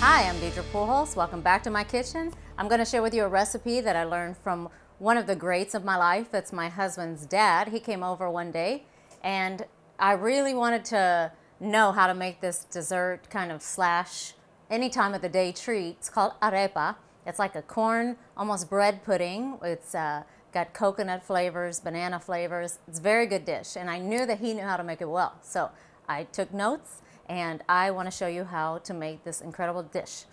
Hi, I'm Pujols. Welcome back to my kitchen. I'm going to share with you a recipe that I learned from one of the greats of my life. It's my husband's dad. He came over one day and I really wanted to know how to make this dessert kind of slash any time of the day treat. It's called arepa. It's like a corn, almost bread pudding. It's got coconut flavors, banana flavors. It's a very good dish, and I knew that he knew how to make it well. So I took notes, and I want to show you how to make this incredible dish.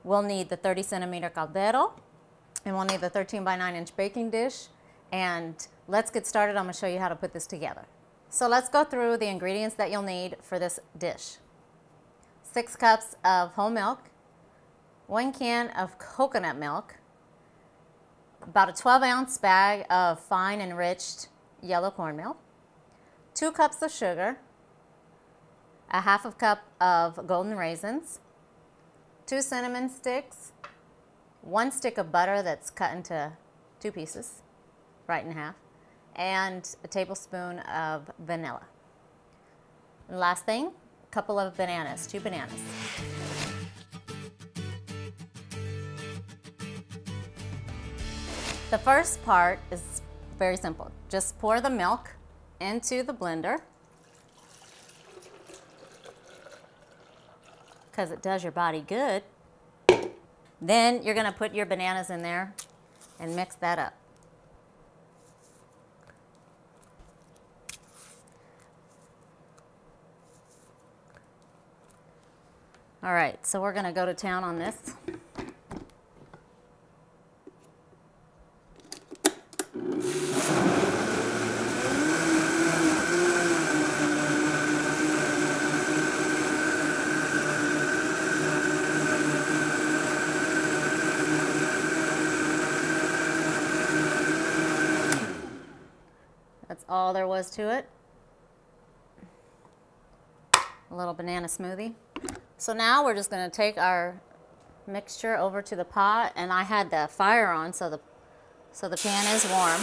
We'll need the 30 centimeter caldero, and we'll need the 13 by 9 inch baking dish. And let's get started. I'm going to show you how to put this together. So let's go through the ingredients that you'll need for this dish. 6 cups of whole milk, 1 can of coconut milk, about a 12-ounce bag of fine enriched yellow cornmeal, 2 cups of sugar, a half a cup of golden raisins, 2 cinnamon sticks, 1 stick of butter that's cut into 2 pieces, right in half, and a tablespoon of vanilla. And last thing, a couple of bananas, 2 bananas. The first part is very simple. Just pour the milk into the blender, because it does your body good. Then you're going to put your bananas in there and mix that up. All right, so we're going to go to town on this. That's all there was to it. A little banana smoothie. So now we're just going to take our mixture over to the pot, and I had the fire on so the pan is warm.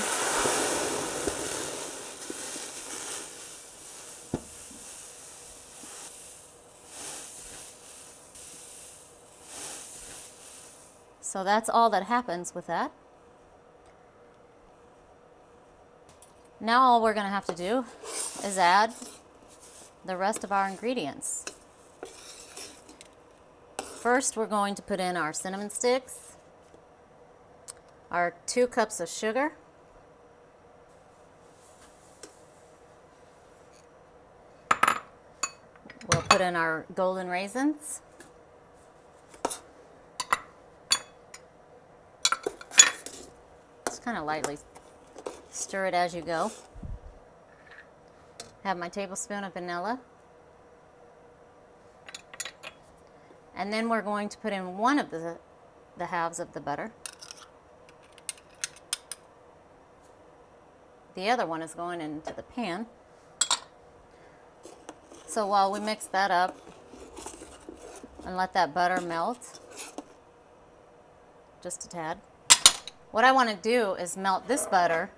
So that's all that happens with that. Now all we're going to have to do is add the rest of our ingredients. First, we're going to put in our cinnamon sticks, our 2 cups of sugar, we'll put in our golden raisins, just kind of lightly stir it as you go. Have my tablespoon of vanilla. And then we're going to put in one of the halves of the butter. The other one is going into the pan. So while we mix that up and let that butter melt just a tad, what I want to do is melt this butter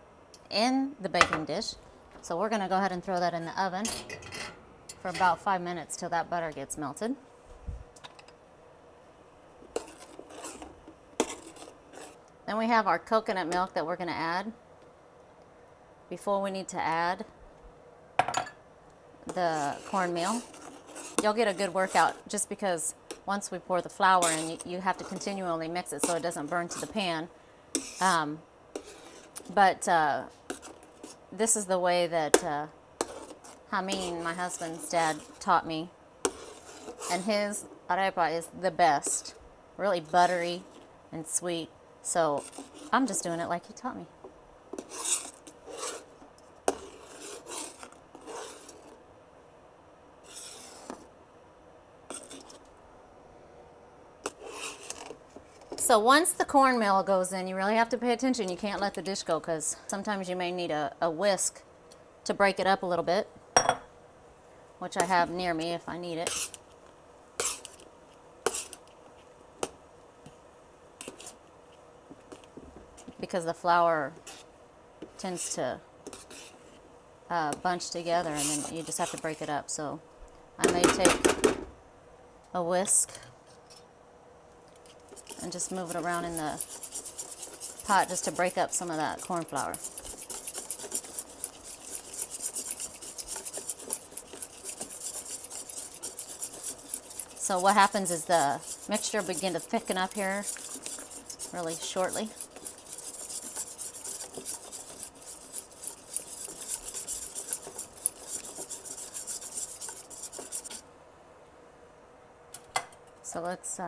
in the baking dish. So we're going to go ahead and throw that in the oven for about 5 minutes till that butter gets melted. Then we have our coconut milk that we're going to add. Before we need to add the cornmeal. You'll get a good workout just because once we pour the flour in, you have to continually mix it so it doesn't burn to the pan. This is the way that Hameen, my husband's dad, taught me. And his arepa is the best. Really buttery and sweet. So I'm just doing it like he taught me. So once the cornmeal goes in, you really have to pay attention. You can't let the dish go because sometimes you may need a whisk to break it up a little bit, which I have near me if I need it. Because the flour tends to bunch together, and then you just have to break it up. So I may take a whisk and just move it around in the pot just to break up some of that corn flour. So what happens is the mixture will begin to thicken up here really shortly. So let's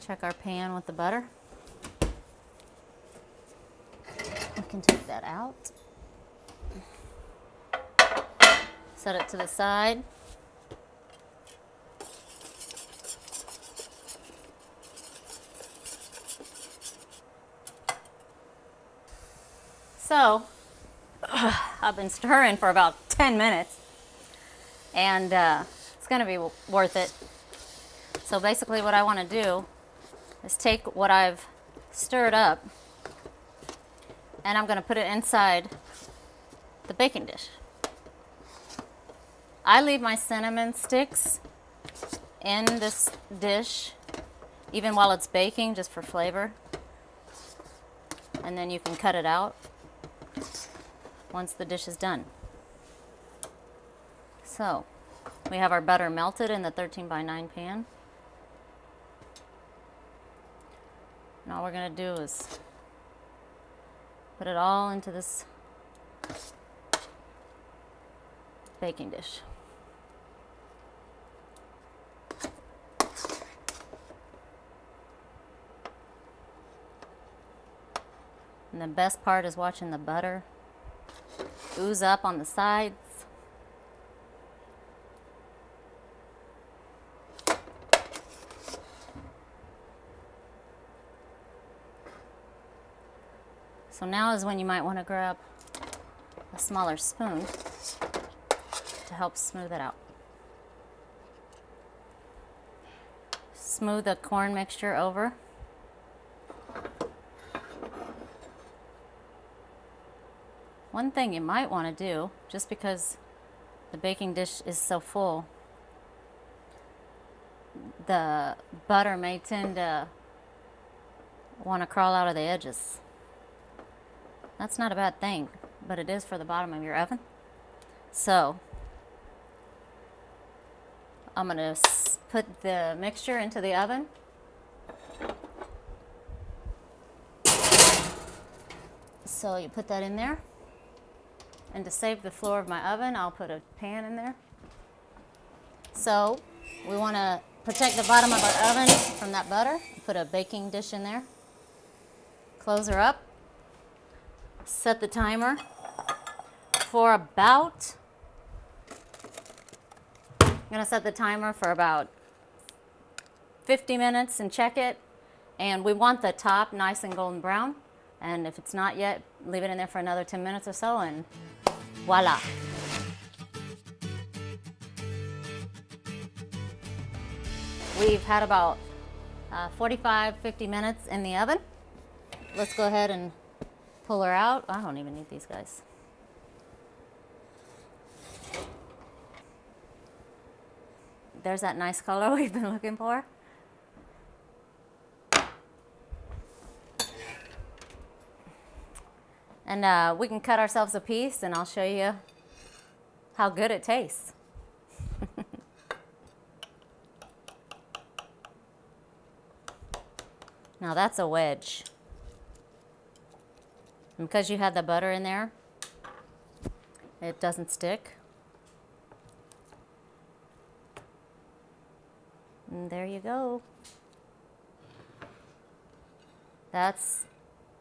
check our pan with the butter. We can take that out. Set it to the side. So, I've been stirring for about 10 minutes, and it's going to be worth it. So basically what I want to do is take what I've stirred up, and I'm going to put it inside the baking dish. I leave my cinnamon sticks in this dish, even while it's baking, just for flavor. And then you can cut it out once the dish is done. So, we have our butter melted in the 13x9 pan. And all we're going to do is put it all into this baking dish. And the best part is watching the butter ooze up on the sides. So now is when you might want to grab a smaller spoon to help smooth it out. Smooth the corn mixture over. One thing you might want to do, just because the baking dish is so full, the butter may tend to want to crawl out of the edges. That's not a bad thing, but it is for the bottom of your oven. So I'm going to put the mixture into the oven. So you put that in there. And to save the floor of my oven, I'll put a pan in there. So we want to protect the bottom of our oven from that butter. Put a baking dish in there. Close her up. Set the timer for about, I'm going to set the timer for about 50 minutes and check it. And we want the top nice and golden brown. And if it's not yet, leave it in there for another 10 minutes or so, and voila. We've had about 45-50 minutes in the oven. Let's go ahead and pull her out. I don't even need these guys. There's that nice color we've been looking for. And we can cut ourselves a piece, and I'll show you how good it tastes. Now that's a wedge. And because you had the butter in there, it doesn't stick. And there you go. That's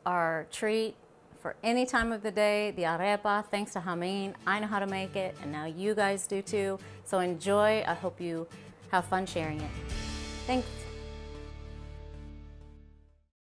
our treat for any time of the day, the arepa. Thanks to Hameen, I know how to make it, and now you guys do too. So enjoy. I hope you have fun sharing it. Thanks.